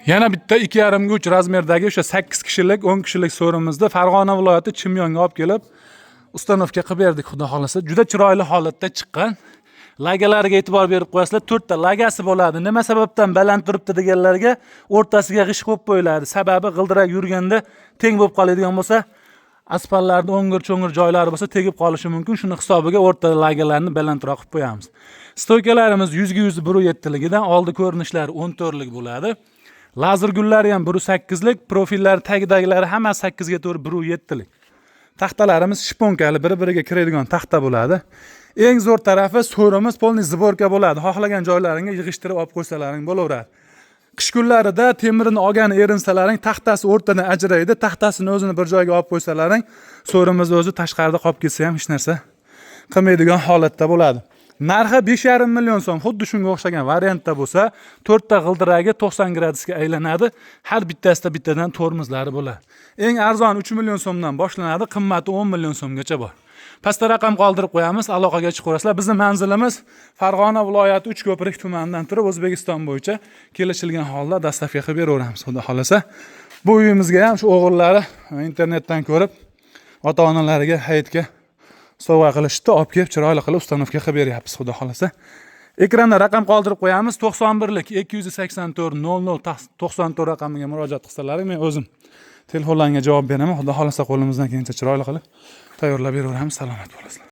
Yana bitta 2,5 ga 3 razmerdagi o'sha 8 kishilik, 10 kishilik so'rimizda Farg'ona viloyati Chimyonga olib kelib, ustanovka qilib berdik, xudo xolasa. Juda chiroyli holatda chiqqan. Lagalariga e'tibor berib qo'yasizlar, 4 ta lagasi bo'ladi. Nima sababdan baland turibdi deganlarga o'rtasiga g'ish qo'yib qo'yiladi. Sababi g'ildirak yurganda teng bo'lib qoladigan bo'lsa, asfaltlarda o'ngir-cho'ngir joylari bo'lsa tegib qolishi mumkin. Shuni hisobiga o'rta lagalarni balandroq qilib qo'yamiz. Stoykalarimiz 100 ga 100 1.7 ligidan, oldi ko'rinishlari 14 lik bo'ladi. Lazer gullari ham 1.8 lik, profillari tagidagilari hamma 8 ga 1.7 lik. Taxtalarimiz shponkali, bir-biriga kiradigan taxta bo'ladi. Eng zo'r tarafi so'rimiz polniy zborka bo'ladi. Xohlagan joylaringga yig'ishtirib olib qo'ysalaring bo'laveradi. Qish kunlarida temirini olgan erinsalaring taxtasi o'rtadan ajraydi. Taxtasini o'zini bir joyga olib qo'ysalaring, so'rimiz o'zi tashqarida qolib ketsa ham hech narsa qilmaydigan holatda bo'ladi. Narxi 5,5 million so'm. Xuddi shunga o'xshagan variantda bo'lsa, 4 ta g'ildiragi 90 gradusga aylanadi. Har bittasida bittadan tormozlari bo'ladi. Eng arzon 3 million so'mdan boshlanadi, qimmati 10 million so'mgacha bor. Pastda raqam qoldirib qo'yamiz, aloqaga chiqaverasizlar. Bizning manzilimiz Farg'ona viloyati Uchko'prik tumanidan turib, O'zbekiston bo'yicha kelishilgan holda dastavka qilib beraveramiz, xudo xolasa. Bu uyimizga ham shu o'g'illari internetdan ko'rib, ota-onalariga hayitga sovg'a qilishdi, olib kelib chiroyli qilib ustanovka qilib beryapmiz, xudo xolasa. Ekranda raqam qoldirib qo'yamiz. 91 lik 284 00 94 raqamiga murojaat qilsalaring, men o'zim telefonlarga javob beraman. Xudo xolasa qo'limizdan kelgancha chiroyli qilib tayyorlab beraveramiz. Salomat bo'lasizlar.